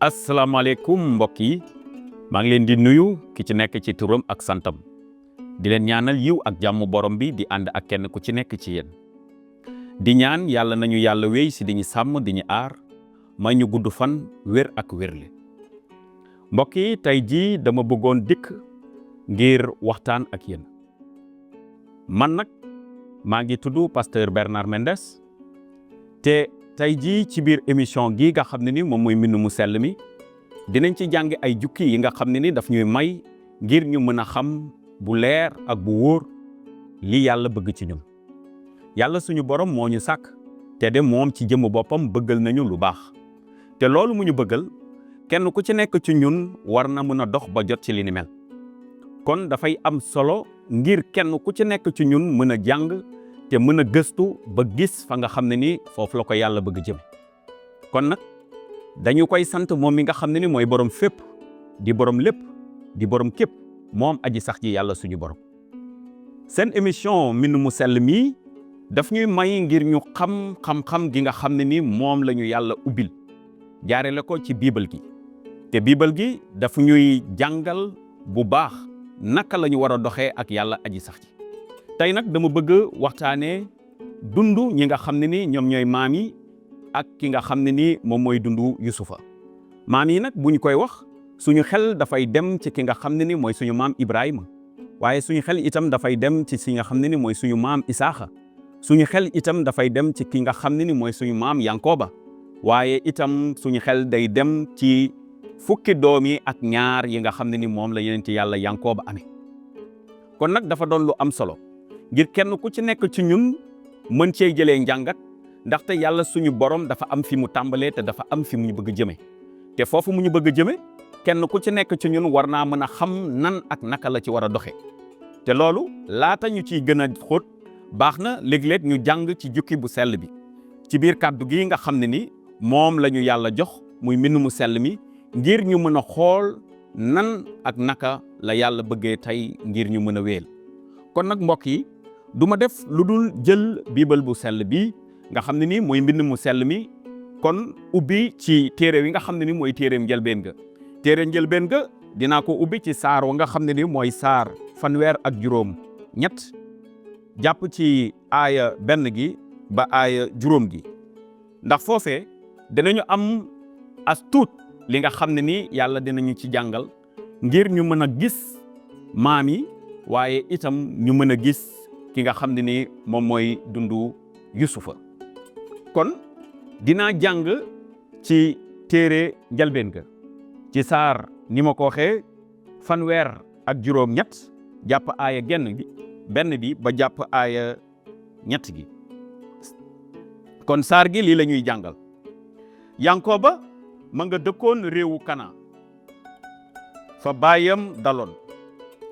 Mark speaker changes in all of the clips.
Speaker 1: asalaamaaleykum mbokk yi maa ngi leen di nuyu ki ci nekk ci turam ak santam di leen ñaanal yiw ak jàmm borom bi di ànd ak kenn ku ci nekk ci yéen di ñaan yàlla nañu yàlla wéy si di ñu sàmm di ñu aar may ñu gudd fan wér ak wérle mbokk yi tey jii dama bëggoon dikk ngir waxtaan ak yéen man nag maa ngi tudd pasteur Bernard Mendes te tey jii ci biir émission gii nga xam ne ni moom mooy mbind mu sell mi dinañ ci jàng ay jukki yi nga xam ne ni daf ñuy may ngir ñu mën a xam bu leer ak bu wóor li yàlla bëgg ci ñun yàlla suñu borom moo ñu sàkk te de moom ci jëmm boppam bëggal nañu lu baax te loolu mu ñu bëggal kenn ku ci nekk ci ñun war na mën a dox ba jot ci li ni mel kon dafay am solo ngir kenn ku ci nekk ci ñun mën a jàng te mën a gëstu ba gis fa nga xam ne ni foofu la ko yàlla bëgg jëm kon nag dañu koy sant moom mi nga xam ne ni mooy borom fépp di borom lépp di borom képp moom aji sax ji yàlla suñu borom seen émission mbind mu sell mii daf ñuy may ngir ñu xam-xam gi nga xam ne ni moom la ñu yàlla ubbil jaarale ko ci biibal gi te biibal gi daf ñuy jàngal bu baax naka la ñu war a doxee ak yàlla aji sax ji tey nag dama bëgg waxtaanee dundu ñi nga xam ne ni ñoom ñooy maam yi ak ki nga xam ne ni moom mooy dundu Yuusufa maam yi nag bu ñu koy wax suñu xel dafay dem ci ki nga xam ne ni mooy suñu maam Ibrahima waaye suñu xel itam dafay dem ci si nga xam ne ni mooy suñu maam Isaaxa suñu xel itam dafay dem ci ki nga xam ne ni mooy suñu maam Yankoba waaye itam suñu xel day dem ci fukki doom yi ak ñaar yi nga xam ne ni moom la yonent yàlla Yankoba amee kon nag dafa doon lu am solo ngir kenn ku ci nekk ci ñun mën cee jëlee njàngat ndaxte yàlla suñu borom dafa am fi mu tàmbalee te dafa am fi mu ñu bëgg jëme te foofu mu ñu bëgg jëme kenn ku ci nekk ci ñun war naa mën a xam nan ak naka la ci war a doxee te loolu laata ñu ciy gën a xóot baax na léeg-léeg ñu jàng ci jukki bu sell bi ci biir kàddu gi nga xam ne ni moom la ñu yàlla jox muy mbind mu sell mi ngir ñu mën a xool nan ak naka la yàlla bëggee tey ngir ñu mën a wéel kon nag mbokk yi du ma def lu dul jël biibal bu sell bi nga xam ne ni mooy mbind mu sell mi kon ubbi ci téere wi nga xam ne ni mooy téereem njëlbeen ga téere njëlbeen ga dinaa ko ubbi ci saar wa nga xam ne ni mooy saar fanweer ak juróom ñett jàpp ci aaya benn gi ba aaya juróom gi ndax foofee dinañu am as tuut li nga xam ne ni yàlla dinañu ci jàngal ngir ñu mën a gis maam yi waaye itam ñu mën a gis ki nga xam ne ni moom mooy dundu Yuusufa kon dinaa jàng ci téere njalbeen ga ci saar ni ma ko waxee fanweer ak juróom ñett jàpp aaya benn bi ba jàpp aaya ñett gi kon saar gi lii la ñuy jàngal Yankoba ma nga dëkkoon réewu Kana fa baayam daloon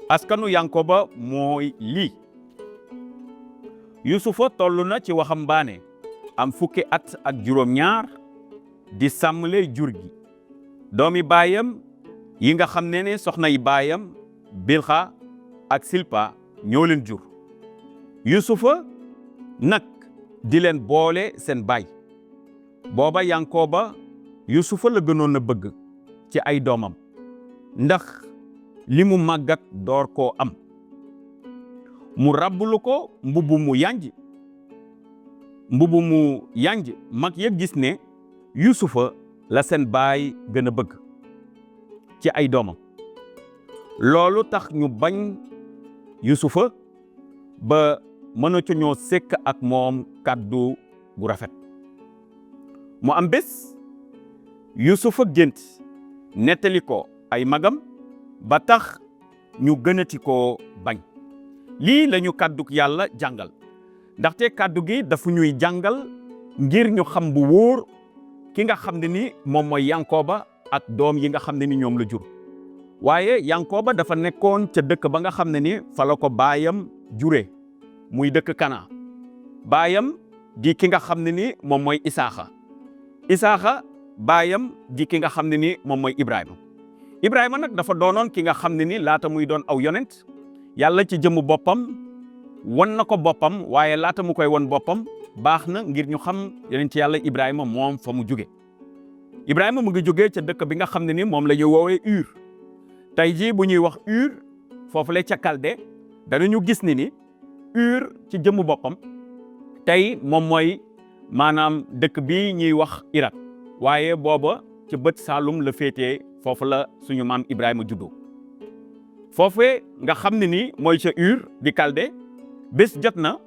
Speaker 1: askanu Yankoba mooy lii Yuusufa toll na ci waxambaane am fukki at ak juróom ñaar di sàmmle jur gi doomi baayam yi nga xam ne soxna yi baayam Bilxa ak Silpa ñoo leen jur Yuusufa nag di leen boole seen baay booba Yankoba Yuusufa la gënoon a bëgg ci ay doomam ndax li mu màggat door koo am mu rabbulu ko mbubu mu yanj mag yëpp gis ne Yuusufa la seen baay gën a bëgg ci ay doomam loolu tax ñu bañ Yuusufa ba mënatu ñoo sekk ak moom kàddu gu rafet mu am bés Yuusufa gént nettali ko ay magam ba tax ñu gënati koo bañ lii lañu kàddug yàlla jàngal ndaxte kàddu gi dafa ñuy jàngal ngir ñu xam bu wóor ki nga xam ne ni moom mooy Yankoba ak doom yi nga xam ne ni ñoom la jur waaye Yankoba dafa nekkoon ca dëkk ba nga xam ne ni fa la ko baayam jure muy dëkk Kana baayam di ki nga xam ne ni moom mooy Isaaxa baayam di ki nga xam ne ni moom mooy Ibrahima nag dafa doonoon ki nga xam ne ni laata muy doon aw yonent yàlla ci jëmmu boppam won na ko boppam waaye laata mu koy won boppam baax na ngir ñu xam yonent yàlla Ibrahima moom fa mu jóge Ibrahima mu ngi jógee ca dëkk bi nga xam ne ni moom la ñuy woowee Ur. tey jii bu ñuy wax Ur foofu la ca Kalde danañu gis ni Ur ci jëmmu boppam tey moom mooy maanaam dëkk bi ñuy wax Irak waaye booba ci bët Saalum la féetee foofu la suñu maam Ibrahima juddoo. foofee nga xam ne ni mooy ca Ur di Kalde bés jot na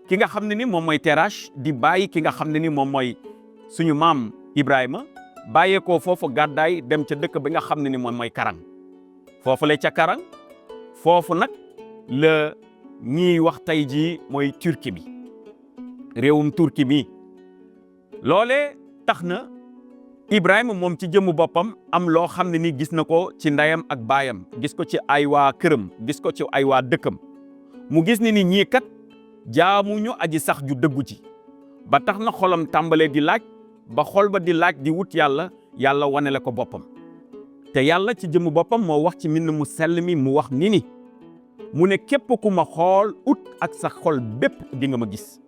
Speaker 1: ki nga xam ne ni moom mooy Terash di bàyyi ki nga xam ne ni moom mooy suñu maam Ibrahima bàyyeekoo foofu gàddaay dem ca dëkk bi nga xam ne ni moom mooy Karang. foofu la ca Karang foofu nag la ñiy wax tey jii mooy Turquie bi réewum Turquie mi loolee tax na Ibrahima moom ci jëmmu boppam am loo xam ne ni gis na ko ci ndeyam ak baayam gis ko ci ay waa këram gis ko ci ay waa dëkkam mu gis ni ñii kat jaamuñu aji sax ju dëggu ji ba tax na xolam tàmbalee di laaj ba xol ba di laaj di wut yàlla wanele ko boppam te yàlla ci jëmmu boppam moo wax ci mbind mu sell mi mu wax ni mu ne képp ku ma xool ut ak sa xol bépp di nga ma gis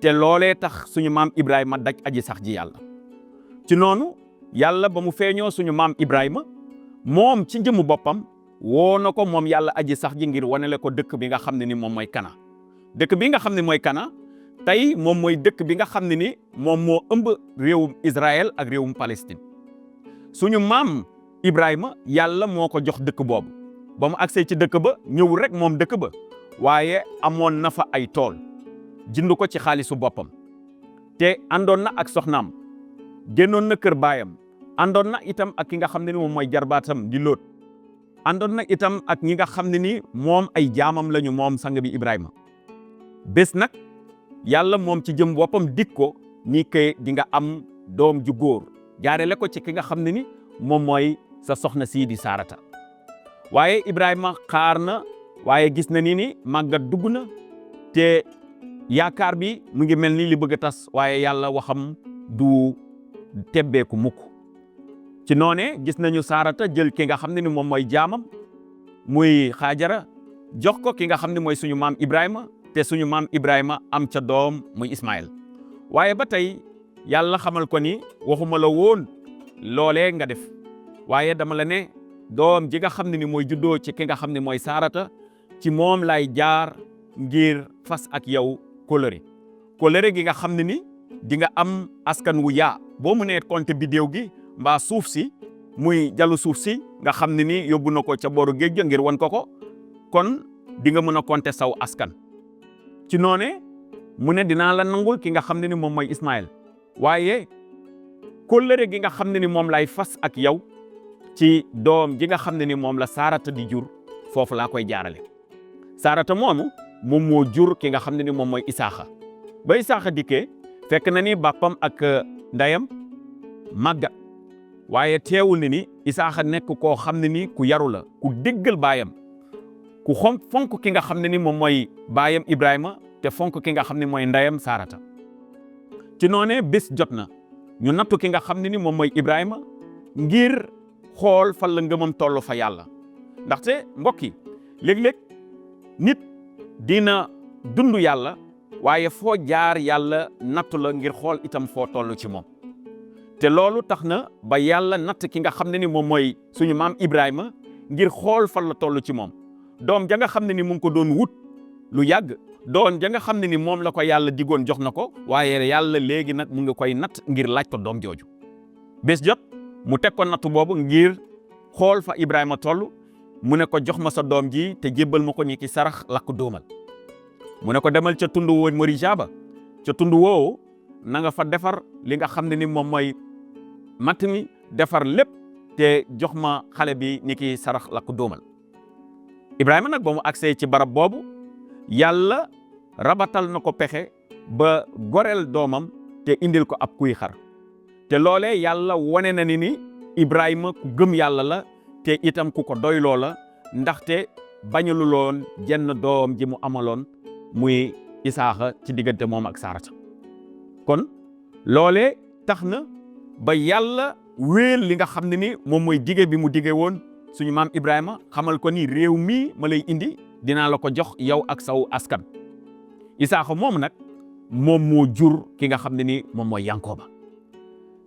Speaker 1: te loolee tax suñu maam Ibrahima daj aji sax ji yàlla. ci noonu yàlla ba mu feeñoo suñu maam Ibrahima moom ci jëmmu boppam woo na ko moom yàlla aji sax ji ngir wanele ko dëkk bi nga xam ne ni moom mooy Kana. dëkk bi nga xam ne mooy Kana tey moom mooy dëkk bi nga xam ne ni moom moo ëmb réewum Israël ak réewum Palestine. suñu maam Ibrahima yàlla moo ko jox dëkk boobu ba mu agsee ci dëkk ba ñëwul rek moom dëkk ba waaye amoon na fa ay tool jënd ko ci xaalisu boppam te àndoon na ak soxnaam génnoon na kër baayam àndoon na itam ak ki nga xam ne ni moom mooy jarbaatam di Lóot àndoon na itam ak ñi nga xam ne ni moom ay jaamam lañu moom sang bi Ibrahima. bés nag yàlla moom ci jëm boppam dik ko ni kay di nga am doom ju góor jaarele ko ci ki nga xam ne ni moom mooy sa soxna sii di Saarata waaye Ibrahima xaar na waaye gis na ni màggat dugg na te yaakaar bi mu ngi mel ni li bëgg a tas waaye yàlla waxam du tebbeeku mukk. ci noone gis nañu Saarata jël ki nga xam ne ni moom mooy jaamam muy Xaajara jox ko ki nga xam ne mooy suñu maam Ibrahima te suñu maam Ibrahima am ca doom muy Ismaël waaye ba tey yàlla xamal ko ni waxuma la woon loolee nga def waaye dama la ne doom ji nga xam ne ni mooy juddoo ci ki nga xam ne mooy Saarata ci moom lay jaar ngir fas ak yow kóllëre gi nga xam ne ni di nga am askan wu yaa boo mu nee compter biddéew gi mbaa suuf si muy jalu suuf si nga xam ne ni yóbbu na ko ca booru géej ga ngir won ko kon di nga mën a compter saw askan. ci noone mu ne dinaa la nangul ki nga xam ne ni moom mooy Ismaël waaye kóllëre gi nga xam ne ni moom lay fas ak yow ci doom ji nga xam ne ni moom la Saarata di jur foofu laa koy jaarale. Saarata moomu moom moo jur ki nga xam ne ni moom mooy Isaaxa ba Isaaxa dikkee fekk na ni bàppam ak ndeyam màggat waaye teewul ni Isaaxa nekk koo xam ne ni ku yaru la ku déggal baayam ku fonk ki nga xam ne ni moom mooy baayam Ibrahima te fonk ki nga xam ne mooy ndeyam Saarata. ci noone bés jot na ñu nattu ki nga xam ne ni moom mooy Ibrahima ngir xool fan la ngëmam toll fa yàlla ndaxte mbokk yi léeg-léeg nit dina dund yàlla waaye foo jaar yàlla nattu la ngir xool itam foo toll ci moom te loolu tax na ba yàlla natt ki nga xam ne ni moom mooy suñu maam Ibrahima ngir xool fan la toll ci moom doom ja nga xam ne ni mu ngi ko doon wut lu yàgg doom ja nga xam ne ni moom la ko yàlla digoon jox na ko waaye yàlla léegi nag mu ngi koy natt ngir laaj ko doom jooju bés jot mu teg ko nattu boobu ngir xool fa Ibrahima toll mu ne ko jox ma sa doom ji te jébbal ma ko ni ki sarax lakk dóomal mu ne ko demal ca tund woo Morija ba ca tund woowu na nga fa defar li nga xam ne ni moom mooy matt mi defar lépp te jox ma xale bi ni ki sarax lakk dóomal Ibrahima nag ba mu agsee ci barab boobu yàlla rabatal na ko pexe ba goreel doomam te indil ko ab kuy xar te loolee yàlla wane na ni Ibrahima ku gëm yàlla la te itam ku ko doyloo la ndaxte bañalu loon jenn doom ji mu amaloon muy Isaaxa ci diggante moom ak Saarata kon loolee tax na ba yàlla wéel li nga xam ne ni moom mooy dige bi mu dige woon suñu maam Ibrahima xamal ko ni réew mii ma lay indi dinaa la ko jox yow ak saw askan Isaaxa moom nag moom moo jur ki nga xam ne ni moom mooy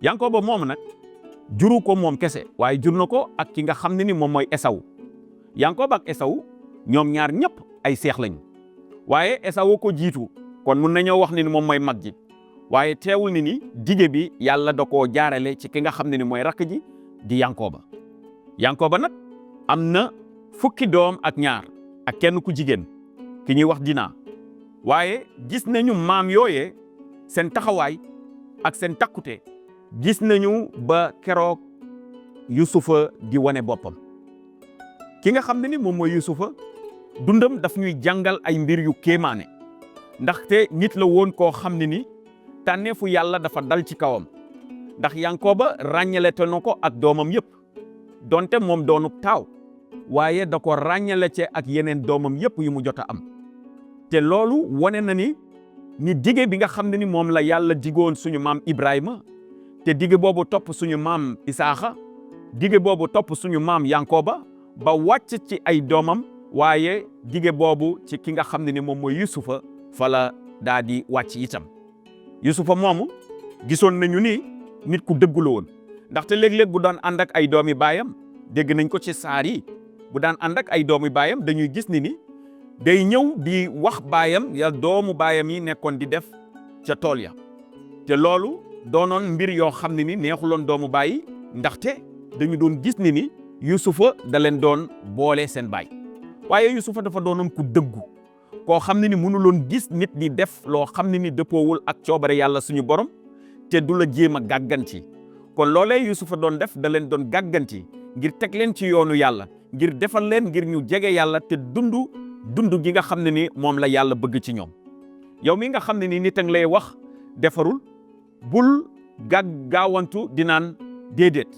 Speaker 1: Yankooba moom nag juru ko moom kese waaye jur na ko ak ki nga xam ne ni moom mooy Esaw Yankoba ak Esaw ñoom ñaar ñëpp ay seex lañu waaye Esaw ko jiitu kon mun nañoo wax ni moom mooy mag ji waaye teewul ni dige bi yàlla da koo jaarale ci ki nga xam ne ni mooy rakk ji di Yankoba nag am na fukki doom ak ñaar ak kenn ku jigéen ki ñuy wax Dina waaye gis nañu maam yooyee seen taxawaay ak seen takkute gis nañu ba keroog Yuusufa di wane boppam ki nga xam ne ni moom mooy Yuusufa dundam daf ñuy jàngal ay mbir yu kéemaane ndaxte nit la woon koo xam ne ni tànneefu yàlla dafa dal ci kawam ndax Yankoba ràññalete na ko ak doomam yëpp donte moom doonu taaw waaye da ko ràññale ci ak yeneen doomam yëpp yu mu jot a am te loolu wane na ni dige bi nga xam ne ni moom la yàlla digoon suñu maam Ibrahima te dige boobu topp suñu maam Isaaxa dige boobu topp suñu maam Yankoba ba wàcc ci ay doomam waaye dige boobu ci ki nga xam ne ni moom mooy Yuusufa fa la daa di wàcc itam Yuusufa moomu gisoon nañu ni nit ku dëggu la woon ndaxte léeg-léeg bu daan ànd ak ay doomi baayam dégg nañ ko ci saar yi bu daan ànd ak ay doomi baayam dañuy gis ni day ñëw di wax baayam ya doomu baayam yi nekkoon di def ca tool ya te loolu doonoon mbir yoo xam ne ni neexuloon doomu baay yi ndaxte dañu doon gis ni Yuusufa da leen doon boole seen baay waaye Yuusufa dafa doonoon ku dëggu koo xam ne ni mënuloon gis nit di def loo xam ne ni dëppoowul ak coobare yàlla suñu borom te du la jéem a gàgganti kon loolee Yuusufa doon def da leen doon gàgganti ngir teg leen ci yoonu yàlla ngir defal leen ngir ñu jege yàlla te dund gi nga xam ne ni moom la yàlla bëgg ci ñoom yow mi nga xam ne ni nit a ngi lay wax defarul bul gaawantu di naan déedéet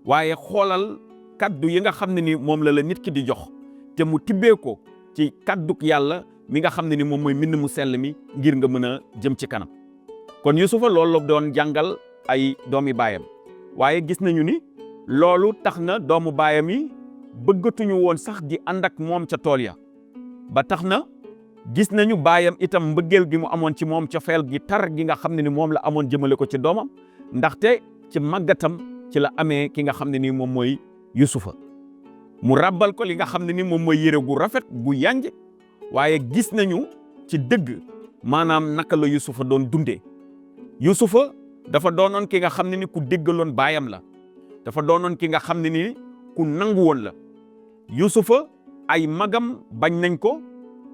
Speaker 1: waaye xoolal kaddu yi nga xam ne ni moom la nit ki di jox te mu tibbee ko ci kadduk yàlla mi nga xam ne ni moom mooy mbind mu sell mi ngir nga mën a jëm ci kanam kon Yuusufa loolu la doon jàngal ay doomi baayam waaye gis nañu ni loolu tax na doomu baayam yi bëggatuñu woon sax di ànd ak moom ca tool ya ba tax na gis nañu baayam itam mbëggeel gi mu amoon ci moom cofeel gi tar gi nga xam ne ni moom la amoon jëmale ko ci doomam ndaxte ci màggatam ci la amee ki nga xam ne ni moom mooy Yuusufa mu ràbbal ko li nga xam ne ni moom mooy yére gu rafet gu yanj waaye gis nañu ci dëgg maanaam naka la Yuusufa doon dundee Yuusufa dafa doonoon ki nga xam ne ni ku déggaloon baayam la dafa doonoon ki nga xam ne ni ku nangu woon la Yuusufa ay magam bañ nañ ko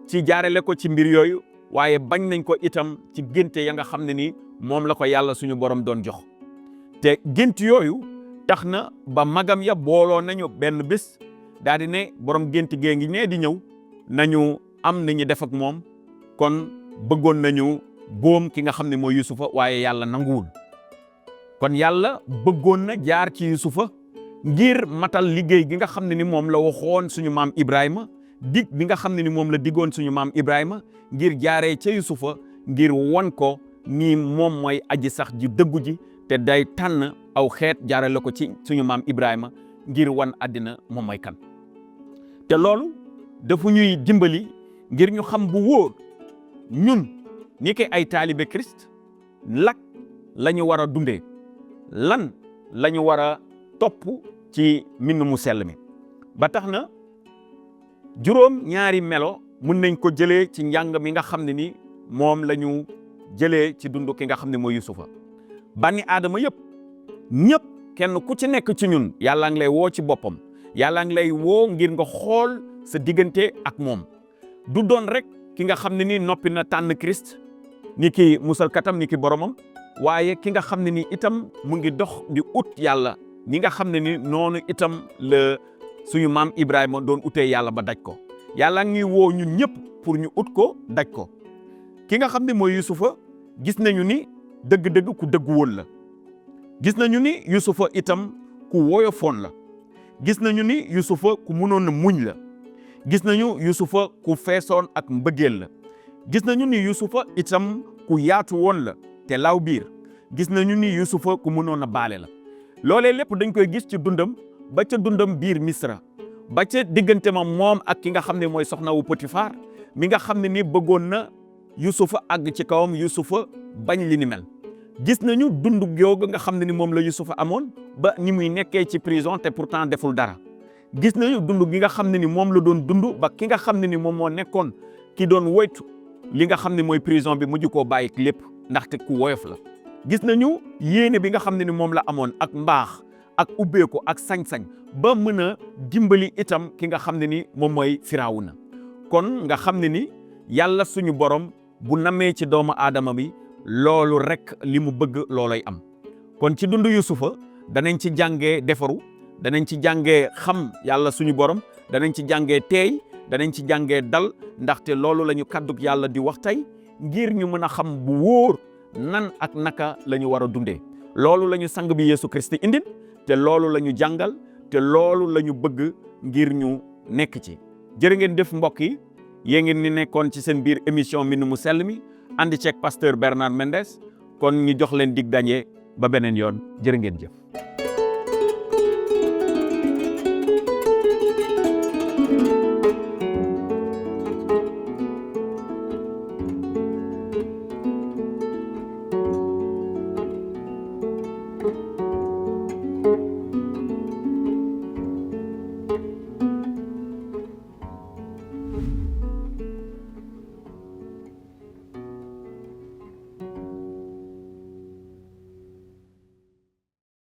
Speaker 1: ci jaarale ko ci mbir yooyu waaye bañ nañ ko itam ci génte ya nga xam ne ni moom la ko yàlla suñu borom doon jox te gént yooyu tax na ba magam ya booloo nañu benn bés daal di ne borom gént gée ngi nee di ñëw nañu am nañu def ak moom kon bëggoon nañu boom ki nga xam ne mooy Yuusufa waaye yàlla nanguwul kon yàlla bëggoon na jaar ci Yuusufa ngir matal liggéey gi nga xam ne ni moom la waxoon suñu maam Ibrahima dig bi nga xam ne ni moom la diggoon suñu maam Ibrahima ngir jaaree ca Yuusufa ngir won ko ni moom mooy aji sax ji dëggu ji te day tànn aw xeet jaarale ko ci suñu maam Ibrahima ngir wan àddina moom mooy kan te loolu dafa ñuy dimbali ngir ñu xam bu wóor ñun ni ki ay taalibe Christ la ñu war a dundee lan la ñu war a topp ci mbind mu sell mi ba tax na juróom ñaari melo mun nañ ko jëlee ci njàng mi nga xam ne ni moom la ñu jëlee ci dund ki nga xam ne mooy Yuusufa bani aadama ñëpp kenn ku ci nekk ci ñun yàlla ngi lay woo ci boppam yàlla ngi lay woo ngir nga xool sa diggante ak moom du doon rek ki nga xam ne ni noppi na tànn Christ ni ki musalkatam ni ki boromam waaye ki nga xam ne ni itam mu ngi dox di ut yàlla ñi nga xam ne ni noonu itam la suñu maam Ibrahima doon utee yàlla ba daj ko yàlla ngi woo ñun ñëpp pour ñu ut ko daj ko ki nga xam ne mooy Yuusufa gis nañu ni dëgg-dëgg ku dëggu woon la gis nañu ni Yuusufa itam ku woyofoon la gis nañu ni Yuusufa ku mënoon a muñ la gis nañu Yuusufa ku feesoon ak mbëggeel la gis nañu ni Yuusufa itam ku yaatu woon la te law biir gis nañu ni Yuusufa ku mënoon a baale la loolee lépp dañ koy gis ci dundam ba ca dundam biir Misra ba ca diggante ma moom ak ki nga xam ne mooy soxna wu Potifar mi nga xam ne ni bëggoon na Yuusufa àgg ci kawam Yuusufa bañ li ni mel gis nañu dundu googu nga xam ne ni moom la Yuusufa amoon ba ni muy nekkee ci prison te pourtant deful dara. Gis nañu dund gi nga xam ne ni moom la doon dund ba ki nga xam ne ni moom moo nekkoon ki doon woytu li nga xam ne mooy prison bi mujj koo bàyyi lépp ndaxte ku woyof la. Gis nañu yéene bi nga xam ne ni moom la amoon ak mbaax ak ubbeeku ak sañ-sañ ba mën a dimbali itam ki nga xam ne ni moom mooy Firawna. Kon nga xam ne ni yàlla suñu borom bu namee ci doomu aadama bi loolu rek li mu bëgg loolay am. Kon ci dundu Yuusufa danañ ci jàngee defaru, danañ ci jàngee xam yàlla suñu borom, danañ ci jàngee teey, danañ ci jàngee dal ndaxte loolu la ñu kàddug yàlla di wax tey ngir ñu mën a xam bu wóor nan ak naka la ñu war a dundee. Loolu la ñu sang bi Yeesu Christi indil te loolu la ñu jàngal te loolu la ñu bëgg ngir ñu nekk ci. Jërë ngeen def mbokk yi, yéen ngeen ni nekkoon ci seen biir émission Mbind mu sell mi ànd ceeg pasteur Bernard Mendes kon ñu jox leen dig dañee ba beneen yoon jërë ngeen jëf.